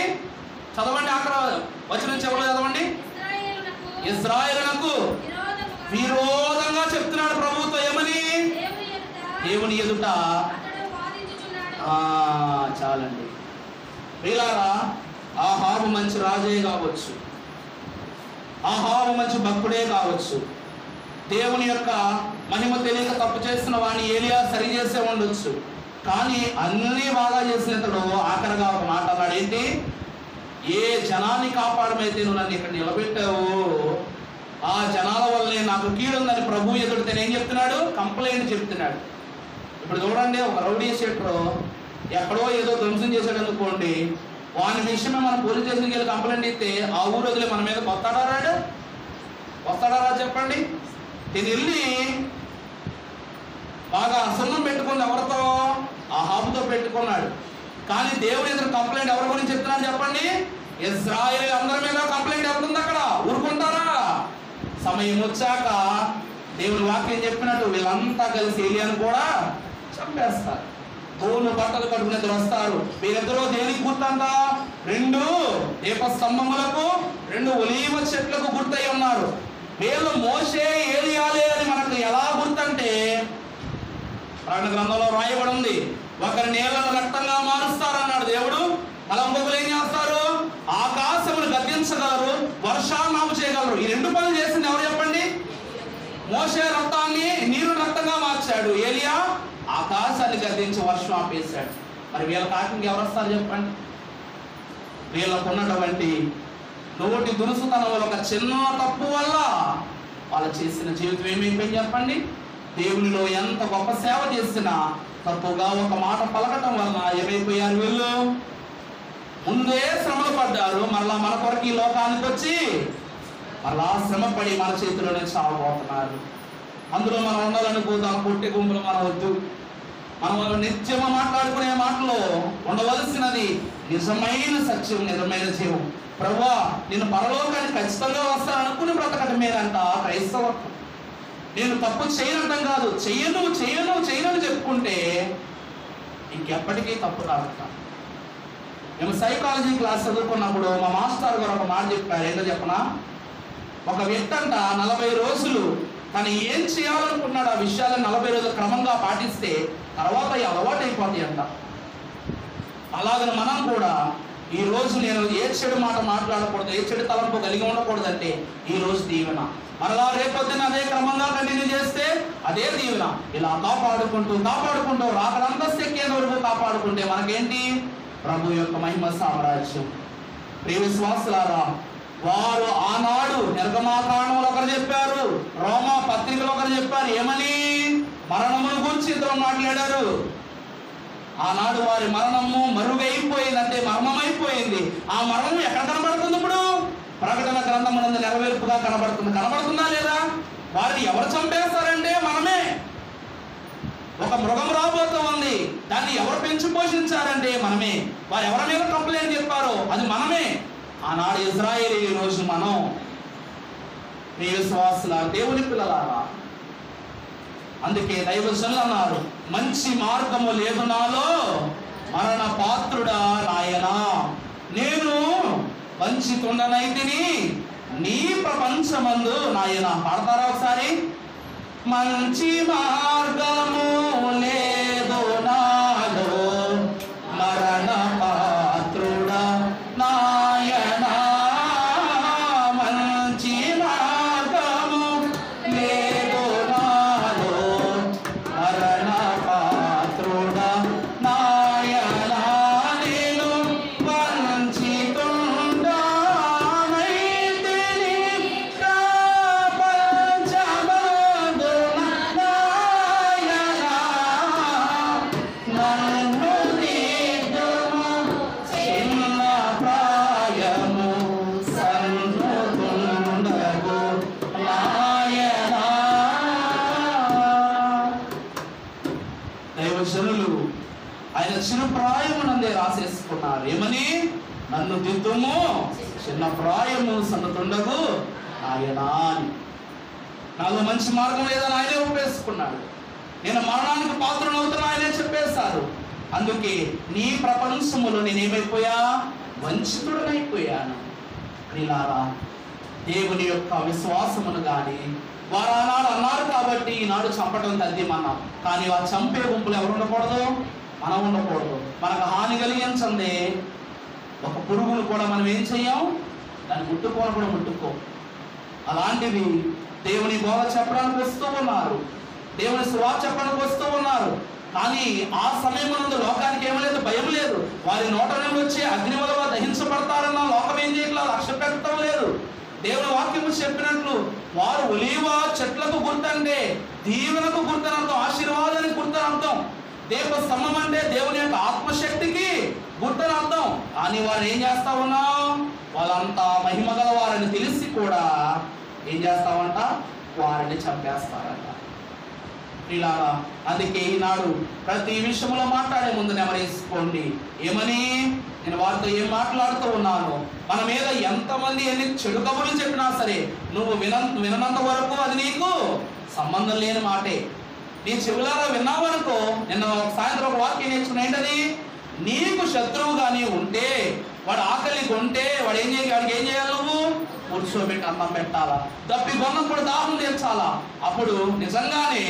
చదవండి. అక్కడ వచ్చిన చివరిలో చదవండి. ఇశ్రాయేలునకు విరోధంగా చెప్తున్నాడు ప్రభుత్వం. ఏమని? దేవుని ఎదుట. చాలండి. ప్రియులారా, ఆహాబు మంచి రాజే కావచ్చు, ఆహాబు మంచి భక్తుడే కావచ్చు, దేవుని యొక్క మహిమ తెలియక తప్పు చేస్తున్న వాడిని ఏలియా సరి చేసే ఉండొచ్చు. కానీ అన్నీ బాగా చేసినతడు ఆఖరిగా ఒక మాట అన్నాడు. ఏంటి? ఏ జనాన్ని కాపాడమైతే నువ్వు నన్ను ఇక్కడ నిలబెట్టావు, ఆ జనాల వల్లే నాకు కీడుందని ప్రభు ఎదుడితే ఏం చెప్తున్నాడు? కంప్లైంట్ చెప్తున్నాడు. ఇప్పుడు చూడండి, ఒక రౌడీ షీటర్ ఎక్కడో ఏదో ధ్వంసం చేశాడు అనుకోండి, వాని విషయమే మనం పోలీస్ స్టేషన్కి వెళ్ళి కంప్లైంట్ ఇస్తే ఆ ఊరు వదిలే మన మీద వస్తాడా చెప్పండి. నేను వెళ్ళి బాగా సున్నం పెట్టుకుంది ఎవరితో? అహాబుతో పెట్టుకున్నాడు. కానీ దేవుడి ఎదురు కంప్లైంట్ ఎవరి గురించి చెప్తున్నాడు చెప్పండి? ఇశ్రాయేలు అందరి మీద కంప్లైంట్ వెళ్తుంది. అక్కడ ఊరుకుంటారా? సమయం వచ్చాక దేవుని వాక్యం చెప్పినట్టు వీళ్ళంతా కలిసి ఏలియాను కూడా చంపేస్తారు. గోను బట్టలు కట్టుకుని వస్తారు. వీరిద్దరూ దేనికి గుర్తంట? 2 దీపస్తంభములకు 2 ఒలీవ చెట్లకు గుర్తై ఉన్నారు. వీళ్ళు మోషే ఏలియాలే అని మనకు ఎలా గుర్తంటే ప్రకటన గ్రంథంలో రాయబడి ఉంది. ఒకరి నీళ్లను రక్తంగా మారుస్తారన్నాడు దేవుడు. అలా ఇంకొకరు ఏం చేస్తారు? ఆకాశమును గద్దించగలరు, వర్షాలు చేయగలరు. ఈ 2 పనులు చేసింది ఎవరు చెప్పండి? మోషే రక్తాన్ని నీరు రక్తంగా మార్చాడు. ఏలియా ఆకాశాన్ని గద్దించి వర్షం ఆపేశాడు. మరి వీళ్ళ కాకింగ్ ఎవరు వస్తారు చెప్పండి? వీళ్ళకు ఉన్నటువంటి నోటి దురుసుతనం వల్ల, ఒక చిన్న తప్పు వల్ల వాళ్ళు చేసిన జీవితం ఏమైపోయింది చెప్పండి? దేవునిలో ఎంత గొప్ప సేవ చేసినా తప్పుగా ఒక మాట పలకటం వలన ఏమైపోయారు? వీళ్ళు ముందే శ్రమలు పడ్డారు. మరలా మన కొరకు ఈ లోకానికి వచ్చి మరలా శ్రమపడి మన చేతిలోనే చావబోతున్నారు. అందులో మనం ఉండాలనుకుందాం. కొట్టి గుంపులు మనం వద్దు. మనం వాళ్ళు నిత్యము మాట్లాడుకునే మాటలో ఉండవలసినది నిజమైన సత్యం, నిజమైన జీవం. ప్రభువా, నేను పరలోకానికి ఖచ్చితంగా వస్తాను అనుకుని బ్రతకటమేనంట క్రైస్తవత్వం. నేను తప్పు చేయనటం కాదు, చెయ్యను చెప్పుకుంటే ఇంకెప్పటికీ తప్పు రాదట. మేము సైకాలజీ క్లాస్ చదువుకున్నప్పుడు మా మాస్టర్ గారు ఒక మాట చెప్పారు. ఏంటో చెప్పనా? ఒక వ్యక్తి అంట 40 రోజులు తను ఏం చేయాలనుకున్నాడు ఆ విషయాలను 40 రోజులు క్రమంగా పాటిస్తే తర్వాత అలవాటు అయిపోతాయి అంట. అలాగని మనం కూడా ఈ రోజు నేను ఏ చెడు మాట మాట్లాడకూడదు, ఏ చెడు తలంపు కలిగి ఉండకూడదు అంటే ఈ రోజు దీవెన, మరలా రేపొద్దున అదే క్రమంగా కంటిన్యూ చేస్తే అదే దీవెన. ఇలా కాపాడుకుంటూ రాకడంతస్తు ఎక్కేంత వరకు కాపాడుకుంటే మనకేంటి? ప్రభు యొక్క మహిమ సామ్రాజ్యం. ప్రియ విశ్వాసులారా, వారు ఆనాడు నిర్గమాకాండంలో ఒకరు చెప్పారు, రోమా పత్రికలో ఒకరు చెప్పారు. ఏమని? మరణమును గురించి ఇద్దరు మాట్లాడారు. ఆనాడు వారి మరణము మరుగైపోయిందంటే మర్మమైపోయింది. ఆ మరణం ఎక్కడ కనబడుతుంది ఇప్పుడు? ప్రకటన గ్రంథమునందు నెరవేర్పుగా కనబడుతుందా లేదా? వారిని ఎవరు చంపేస్తారంటే మనమే. ఒక మృగం రాబోతూ ఉంది, దాన్ని ఎవరు పెంచి పోషించారంటే మనమే. వారు ఎవరి మీద కంప్లైంట్ చెప్పారో అది మనమే. ఆనాడు ఇజ్రాయేలు, ఈ రోజు మనం. మీ విశ్వాసుల దేవుని పిల్లలారా, అందుకే దైవజనులు అన్నారు, మంచి మార్గము లేదు నాలో, మరణ పాత్రుడా నాయనా, నేను వంచితుండనైతిని నీ ప్రపంచమందు నాయన. పాడతారా ఒకసారి? మంచి మార్గము లేదు నాలో, మరణ పాత్రుడా నాయనా, మంచి మార్గము లేదు నాలో, మరణ పాత్రుడా నాయనా, నేను వంచితుండనైతిని ప్రపంచమందు నాయనా, నన్ను దిద్దుము చిన్న ప్రాయము సన్నుతుండగు నాయనా. దైవజనులు ఆయన చిన్న ప్రాయమునందే రాసేసుకున్నారు. ఏమని? నన్ను దిద్దుము చిన్న ప్రాయము సన్నుతుండగు నాయనా అని. నాలో మంచి మార్గం లేదని ఆయనే ఒప్పేసుకున్నాడు. నేను మరణానికి పాత్రను అవుతున్నా ఆయనే చెప్పేశారు. అందుకే నీ ప్రపంచములో నేనేమైపోయా? వంచితుడనైపోయాను. ప్రియులారా, దేవుని యొక్క విశ్వాసమును కానీ వారు ఆనాడు అన్నారు కాబట్టి ఈనాడు చంపటం తథ్యమన్నాం. కానీ ఆ చంపే గుంపులు ఎవరు ఉండకూడదు? మనం ఉండకూడదు. మనకు హాని కలిగించండి ఒక పురుగును కూడా మనం ఏం చెయ్యం? దాన్ని ముట్టుకోని కూడా ముట్టుకో. అలాంటివి దేవుని బోధ చెప్పడానికి వస్తూ ఉన్నారు, దేవుని సువార్త చెప్పడానికి వస్తూ ఉన్నారు. కానీ ఆ సమయమునందు లోకానికి ఏమలేదు, భయం లేదు. వారి నోట నుండి వచ్చే అగ్ని వల్ల దహించబడతారన్న లోకం ఏం చేయట్లేదు, లక్ష్య పెట్టడం లేదు. దేవుని వాక్యము చెప్పినట్లు వారు ఒలీవ చెట్లకు గుర్తంటే దీవెనకు గుర్తనర్థం, ఆశీర్వాదానికి గుర్తనర్థం. దీప స్తంభం అంటే దేవుని యొక్క ఆత్మశక్తికి గుర్తనర్థం. ఆ కానీ వారు ఏం చేస్తా ఉన్నావు, వాళ్ళంతా మహిమ గల వారిని తెలిసి కూడా ఏం చేస్తావంట, వారిని చంపేస్తారంట. ప్రియులారా, అందుకే ఈనాడు ప్రతి విషయంలో మాట్లాడే ముందు నెమరేసుకోండి. ఏమని? నేను వారితో ఏం మాట్లాడుతూ ఉన్నాను, మన మీద ఎంతమంది ఎన్ని చెడు కబుర్లు చెప్పినా సరే నువ్వు వినంత వరకు అది నీకు సంబంధం లేని మాటే. నీ చెవులారా విన్నావనుకో, నిన్న సాయంత్రం ఒక వాక్యం నేర్చుకుని ఏంటది, నీకు శత్రువుగా నీ ఉంటే, వాడు ఆకలి కొంటే వాడికి ఏం చేయాలి, నువ్వు కూర్చోబెట్టి అన్నం పెట్టాలా, తప్పి కొన్నప్పుడు దాహం తీర్చాలా. అప్పుడు నిజంగానే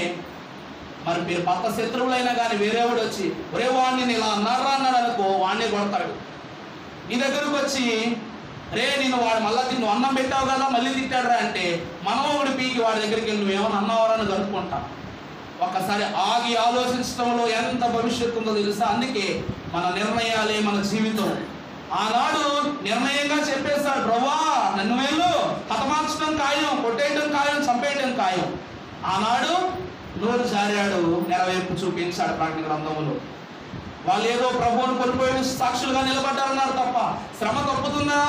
మరి మీరు పక్క శత్రువులైనా కానీ వేరేవాడు వచ్చి ఒరే వాడిని ఇలా అన్నారా అన్నాడు అనుకో, వాడిని కొడతాడు. నీ దగ్గరకు వచ్చి రే నేను వాడు మళ్ళీ నువ్వు అన్నం పెట్టావు కదా మళ్ళీ తిట్టాడురా అంటే, మనమోడు పీకి వాడి దగ్గరికి వెళ్ళి నువ్వేమన్నా అన్నావరని జరుపుకుంటా. ఒక్కసారి ఆగి ఆలోచించడంలో ఎంత భవిష్యత్తు ఉందో తెలుసా. అందుకే మన నిర్ణయాలే మన జీవితం. ఆనాడు నిర్ణయంగా చెప్పేశాడు, ప్రభువా నన్ను వెళ్ళు, హతమార్చడం ఖాయం, కొట్టేయడం ఖాయం, చంపేయడం ఖాయం. ఆనాడు నోరు జారాడు, నెరవేర్పు చూపించాడు ప్రకటన గ్రంథంలో. వాళ్ళు ఏదో ప్రభువును కోల్పోయిన సాక్షులుగా నిలబడ్డారన్నారు తప్ప శ్రమ తప్పుతుందా?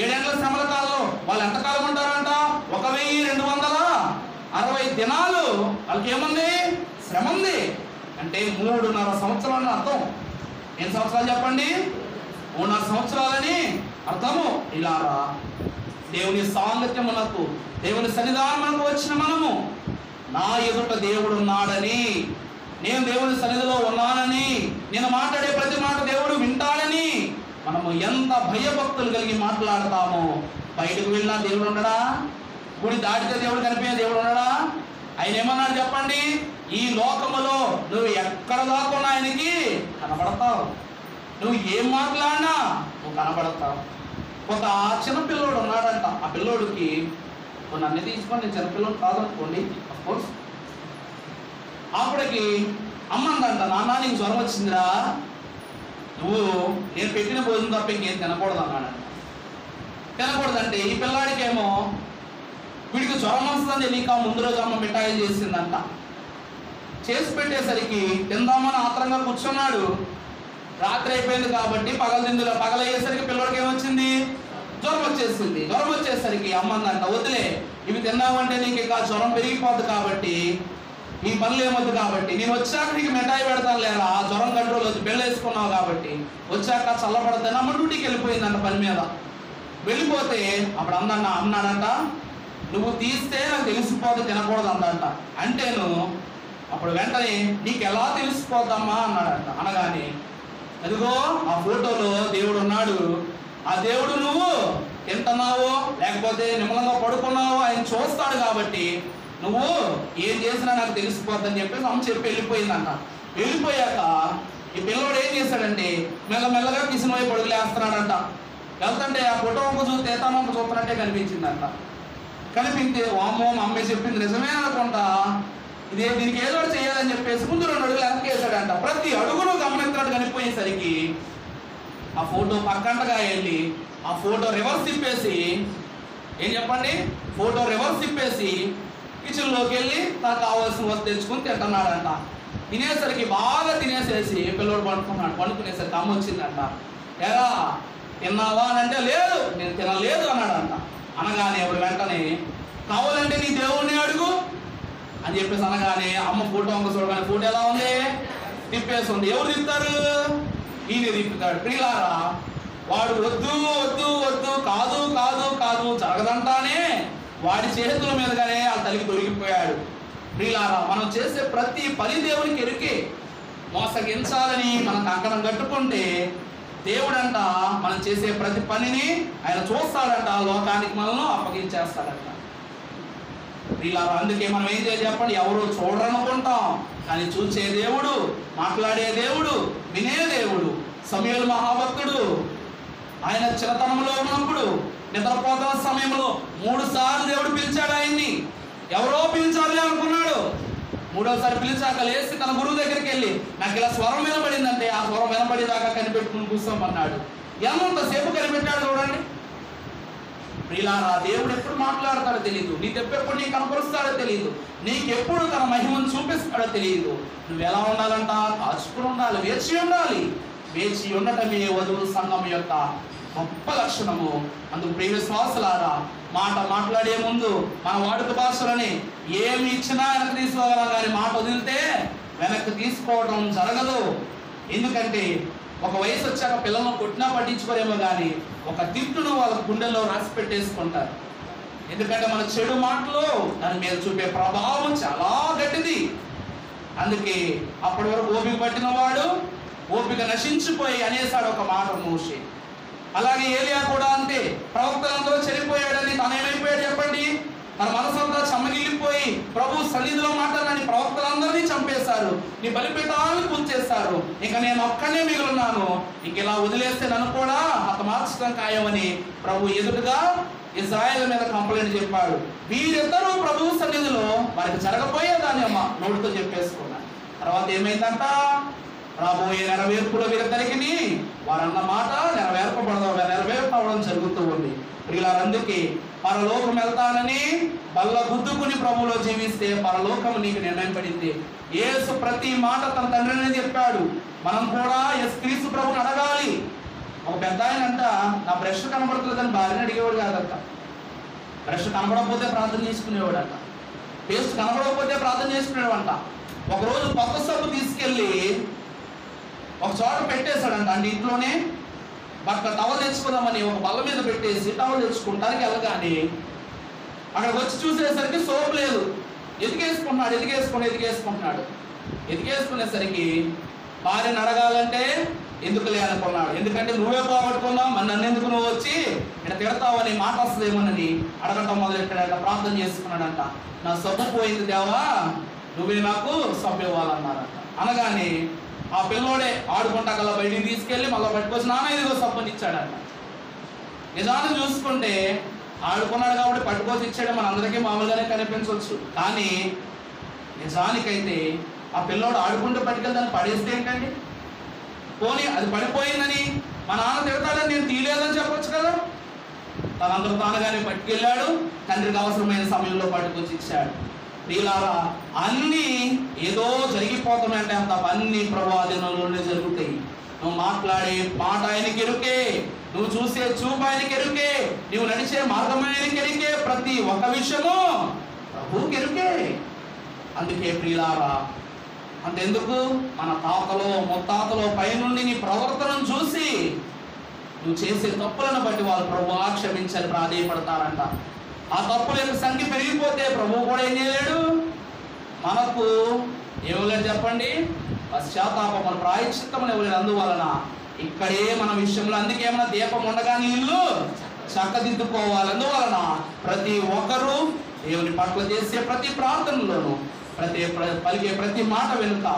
7 ఏళ్ల శ్రమల కాలంలో వాళ్ళు ఎంతకాలం ఉంటారంట, 1260 దినాలు వాళ్ళకి ఏముంది, శ్రమ ఉంది. అంటే 3.5 సంవత్సరాలని అర్థం. ఎన్ని సంవత్సరాలు చెప్పండి? 3.5 సంవత్సరాలని అర్థము. ఇలారా దేవుని సాంగత్యమునకు, దేవుని సన్నిధానమునకు వచ్చిన మనము, నా ఎదుట దేవుడు ఉన్నాడని, నేను దేవుని సన్నిధిలో ఉన్నానని, నేను మాట్లాడే ప్రతి మాట దేవుడు వింటాడని మనము ఎంత భయభక్తులు కలిగి మాట్లాడతామో, బయటకు వెళ్ళినా దేవుడు ఉండడా? గుడి దాటితే దేవుడు కనిపించే దేవుడు ఉండడా? ఆయన ఏమన్నాడు చెప్పండి, ఈ లోకములో నువ్వు ఎక్కడ దాక్కున్నా ఆయనకి కనబడతావు, నువ్వు ఏం మాట్లాడినా నువ్వు కనబడతావు. ఒక చిన్నపిల్లోడు ఉన్నాడంట. ఆ పిల్లోడికి నన్ను తీసుకొని, నేను చిన్నపిల్లోడు కాదనుకోండి అఫ్కోర్స్, అప్పటికి అమ్మందంట, నాన్న నీకు జ్వరం వచ్చిందిరా, నువ్వు నేను పెట్టిన భోజనం తప్ప ఇంకేం తినకూడదు అన్నాడంట. తినకూడదంటే ఈ పిల్లాడికేమో వీడికి జ్వరం వస్తుందని నీకు ముందు రోజు అమ్మ మిఠాయి చేసిందంట. చేసి పెట్టేసరికి తిందామని ఆత్రంగా కూర్చున్నాడు. రాత్రి అయిపోయింది కాబట్టి పగలయ్యేసరికి పిల్లడికి ఏమొచ్చింది, జ్వరం వచ్చేసింది. జ్వరం వచ్చేసరికి అమ్మందంట, వదిలే, ఇవి తిన్నామంటే నీకు ఇంకా జ్వరం పెరిగిపోద్ది కాబట్టి ఈ పనులు ఏమొద్దు కాబట్టి నేను వచ్చాక నీకు మిఠాయి పెడతాను లేరా, జ్వరం కంట్రోల్ వచ్చి బెల్ల వేసుకున్నావు కాబట్టి వచ్చాక చల్లబడద్దని అమ్మ డ్యూటీకి వెళ్ళిపోయిందంట పని మీద. వెళ్ళిపోతే అప్పుడు అన్నాడంట, నువ్వు తీస్తే నాకు తెలిసిపోతే తినకూడదు అందంట. అంటేను అప్పుడు వెంటనే నీకు ఎలా తెలిసిపోద్దమ్మా అన్నాడంట. అనగానే అదిగో ఆ ఫోటోలో దేవుడు ఉన్నాడు, ఆ దేవుడు నువ్వు తింటున్నావు లేకపోతే నిమ్మలంగా పడుకున్నావు ఆయన చూస్తాడు కాబట్టి నువ్వు ఏం చేసినా నాకు తెలిసిపోద్దని చెప్పేసి అమ్మ చెప్పి వెళ్ళిపోయిందంట. వెళ్ళిపోయాక ఈ పిల్లవాడు ఏం చేశాడంటే మెల్లమెల్లగా కిసిన వైపు పడుగులేస్తున్నాడంట. వెళ్తుంటే ఆ ఫోటో వంక చూస్తే తన వంక చూస్తున్నట్టే కనిపించిందంట. కనిపిస్తే వామ్మో మా అమ్మాయి చెప్పింది నిజమే అనుకుంటా, దీనికి ఏదో చేయాలని చెప్పేసి ముందు 2 అడుగులు వెనకేసాడంట. ప్రతి అడుగును గమనించినట్టు కనిపోయేసరికి ఆ ఫోటో పక్కంటగా వెళ్ళి ఆ ఫోటో రివర్స్ తిప్పేసి, ఏం చెప్పండి, ఫోటో రివర్స్ తిప్పేసి కిచెన్లోకి వెళ్ళి నాకు కావాల్సిన వస్తువు తెచ్చుకుని తింటున్నాడంట. తినేసరికి బాగా తినేసేసి పిల్లోడు పడుకున్నాడు. పడుకునేసరికి అమ్మ వచ్చిందంట. ఎరా తిన్నావా అని అంటే లేదు నేను తినలేదు అన్నాడంట. అనగానే ఇప్పుడు వెంటనే కావాలంటే నీ దేవుడిని అడుగు అని చెప్పేసి అనగానే అమ్మ ఫోటో వంక చూడగానే ఫోటో ఎలా ఉంది, తిప్పేస్తుంది. ఎవరు తిప్పుతారు? ఈయన తిప్పుతాడు. ప్రియులారా, వాడు వద్దు వద్దు వద్దు కాదు కాదు కాదు జరగదంటానే వాడి చేతుల మీదగానే ఆ తల్లికి దొరికిపోయాడు. ప్రియులారా, మనం చేసే ప్రతి పని దేవునికి ఎరుకే. మోసగించాలని మనం కంకణం కట్టుకుంటే దేవుడంట మనం చేసే ప్రతి పనిని ఆయన చూస్తాడంట, లోకానికి మనల్ని అప్పగించేస్తాడంట. ప్రియులారా, అందుకే మనం ఏం చేయాలి చెప్పండి, ఎవరు చూడరనుకుంటాం కానీ చూసే దేవుడు, మాట్లాడే దేవుడు, వినే దేవుడు. సమూయేలు మహాభక్తుడు ఆయన చిన్నతనంలో ఉన్నప్పుడు నిద్రపోతున్న సమయంలో 3 సార్లు దేవుడు పిలిచాడు ఆయన్ని. ఎవరో పిలిచాలి అనుకున్నాడు. 3వసారి పిలిచాక లేచి తన గురువు దగ్గరికి వెళ్ళి నాకు ఇలా స్వరం వినబడిందంటే ఆ స్వరం వినబడేదాకా కనిపెట్టుకుని కూర్చోమన్నాడు. ఎంతసేపు కనిపెట్టాడు చూడండి. ప్రియులారా, దేవుడు ఎప్పుడు మాట్లాడతాడో తెలియదు, నీకెప్పుడు నీకు కనపరుస్తాడో తెలియదు, నీకెప్పుడు తన మహిమను చూపిస్తాడో తెలియదు. నువ్వు ఎలా ఉండాలంట, కాచుకుని ఉండాలి, వేచి ఉండాలి. వేచి ఉండటమే వధువు సంఘం యొక్క గొప్ప లక్షణము. అందుకు ప్రియ విశ్వాసులారా, మాట మాట్లాడే ముందు మన వాడుక భాషలని ఏమి ఇచ్చినా వెనక్కి తీసుకోగలం, కానీ మాట వదిలితే వెనక్కి తీసుకోవడం జరగదు. ఎందుకంటే ఒక వయసు వచ్చాక పిల్లలను కొట్టినా పట్టించుకోరేమో, కానీ ఒక తిట్టును వాళ్ళ గుండెల్లో రాసి పెట్టేసుకుంటారు. ఎందుకంటే మన చెడు మాటలు దాని మీద చూపే ప్రభావం చాలా గట్టిది. అందుకే అప్పటి వరకు ఓపిక పట్టిన వాడు ఓపిక నశించిపోయి అనేసాడు ఒక మాట మోషే. అలాగే ఏలియా కూడా అంతే. ప్రవక్తలందరూ చనిపోయాడని తనేమైపోయాడు చెప్పండి? తన మనసంతా చెమ్మగిల్లిపోయి ప్రభు సన్నిధిలో మాట్లాడని ప్రవక్తలందరినీ చంపేశారు, నీ బలిపీఠాలను కూల్చేశారు, ఇంకా నేను ఒక్కనే మిగులున్నాను, ఇంక ఇలా వదిలేస్తే నన్ను కూడా హతమార్చడం ఖాయమని ప్రభు ఎదురుగా ఇజ్రాయేల్ మీద కంప్లైంట్ చెప్పాడు. వీరిద్దరూ ప్రభు సన్నిధిలో వారికి జరగబోయేదాన్ని అమ్మ నోటితో చెప్పేసుకున్నారు. తర్వాత ఏమైందంట? రాబోయే నెరవేర్పుల వీరిద్దరికి వారన్న మాట నెరవేర్పవడం జరుగుతూ ఉంది. అందుకే పరలోకం వెళ్తానని బల్ల గుద్దుకుని ప్రభులో జీవిస్తే పరలోకం నీకు నిర్ణయం పడింది. యేసు ప్రతి మాట తన తండ్రిని చెప్పాడు. మనం కూడా క్రీస్తు ప్రభుని అడగాలి. ఒక పెద్ద ఆయన అంట, నా బ్రష్ కనబడుతుందని భార్యని అడిగేవాడు కాదంట. బ్రష్ కనబడకపోతే ప్రార్థన చేసుకునేవాడంట, పేస్ట్ కనబడకపోతే ప్రార్థన చేసుకునేవాడంట. ఒకరోజు కొత్త సబ్బు తీసుకెళ్ళి ఒక చోట పెట్టేశాడంట. అంటే ఇంట్లోనే బట్ట టవల్ తెచ్చుకుందామని ఒక బల్ల మీద పెట్టేసి టవల్ తెచ్చుకుంటానికి వెళ్ళగానే అక్కడికి వచ్చి చూసేసరికి సోప్ లేదు. ఎదిగేసుకునేసరికి భార్యను అడగాలంటే ఎందుకులే అనుకున్నాడు. ఎందుకంటే నువ్వే పోగొట్టుకున్నావు, మరి నన్ను ఎందుకు నువ్వు వచ్చి ఇక్కడ తిడతావని మాట వస్తుందేమోనని అడగటం మొదలెట్టాడంట. ప్రార్థన చేసుకున్నాడంట, నా సబ్బు పోయింది దేవా, నువ్వే నాకు సబ్బు ఇవ్వాలన్నారంట. అనగానే ఆ పిల్లోడే ఆడుకుంటా కల్లా బయటికి తీసుకెళ్ళి మళ్ళీ పట్టుకొచ్చి నాన్న ఇదిగో సబ్బుని ఇచ్చాడంట. నిజాన్ని చూసుకుంటే ఆడుకున్నాడు కాబట్టి పట్టుకొచ్చి ఇచ్చాడు మనందరికీ మామూలుగానే కనిపించవచ్చు. కానీ నిజానికైతే ఆ పిల్లోడు ఆడుకుంటూ పట్టుకెళ్ళి దాన్ని పడేస్తే ఏంటండి? పోనీ అది పడిపోయిందని మా నాన్న తిడతాడని నేను తీయలేదని చెప్పొచ్చు కదా. తనందరూ తానుగానే పట్టుకెళ్ళాడు, తండ్రికి అవసరమైన సమయంలో పట్టుకొచ్చి ఇచ్చాడు. ప్రియులారా, అన్నీ ఏదో జరిగిపోతున్నాయంటే అంత అన్ని ప్రవాదనలోనే జరుగుతాయి. నువ్వు మాట్లాడే మాట ఆయనకి ఎరుకే, నువ్వు చూసే చూపు ఆయనకి ఎరుకే, నువ్వు నడిచే మార్గం ఆయనకి ఎరుకే, ప్రతి ఒక్క విషయము ప్రభువుకి ఎరుకే. అందుకే ప్రియులారా, అంతెందుకు మన తాతలో ముత్తాతలో పైనుండి నీ ప్రవర్తనను చూసి నువ్వు చేసే తప్పులను బట్టి వాళ్ళు ప్రభు క్షమించని ప్రాధేయపడతారంట. ఆ తప్పుల యొక్క సంఖ్య పెరిగిపోతే ప్రభువు కూడా ఏం చేయలేడు, మనకు ఏమలేదు చెప్పండి, పశ్చాత్తాపం మన ప్రాయశ్చిత్తం ఇవ్వలేదు. అందువలన ఇక్కడే మన విషయంలో అందుకే ఏమైనా దీపం ఉండగానే ఇల్లు చక్కదిద్దుకోవాలి. అందువలన ప్రతి ఒక్కరూ దేవుని పట్ల చేసే ప్రతి ప్రార్థనలోనూ పలికే ప్రతి మాట వెనుక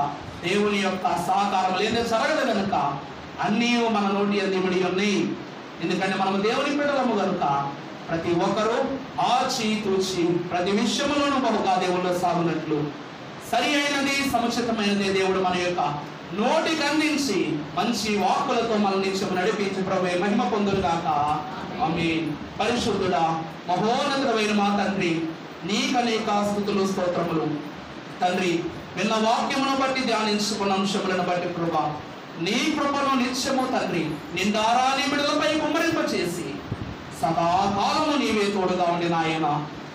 దేవుని యొక్క సహకారం లేదా జరగదు కనుక అన్నీ మన నోటి అందిబడి ఉన్నాయి. ఎందుకంటే మనము దేవుని బిడ్డలము కనుక ప్రతి ఒక్కరూ ఆచి తూచి ప్రతి విషయంలోనూ బహుగా దేవుళ్ళు సాగునట్లు సరి అయినది సముచితమైనది దేవుడు మన యొక్క నోటికి అందించి మంచి వాక్కులతో మన నిత్యము నడిపించి ప్రభువే మహిమ పొందును గాక. ఆమేన్. పరిశుద్ధుడా మహోన్నతుడైన మా తండ్రి, నీకనేక స్తుతులు స్తోత్రములు తండ్రి. విన్న వాక్యమును బట్టి ధ్యానించుకున్న అంశములను బట్టి కృప, నీ కృపను నిత్యము తండ్రి నిందారా నీ బిడ్డలపై కుమ్మరింపచేసి సదాకాలము నీవే తోడుగా ఉండి నాయన,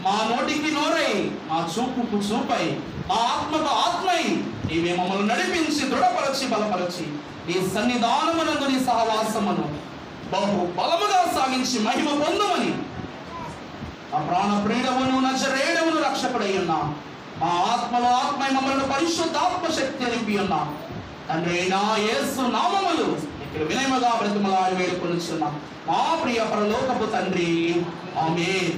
మా నోటికి నోరై, మా చూపుకు చూపై, మా ఆత్మకు ఆత్మై నీవే మమ్మల్ని నడిపించి దృఢపరచి బలపరచి నీ సన్నిధానమునందు నీ సహవాసమును బహు బలముగా సాగించి మహిమ పొందమని ఆ ప్రాణ ప్రియుడవును నజరేయుడవును రక్షకుడై ఉన్నా మా ఆత్మలో ఆత్మై మమ్మల్ని పరిశుద్ధాత్మ శక్తి నింపి ఉన్నా తండ్రి అయినా యేసు నామములు ఇక్కడ వినయముగా బ్రతిమలాడి వేడుకొనుచున్నాం మా ప్రియ పరలోకపు తండ్రి. ఆమేన్.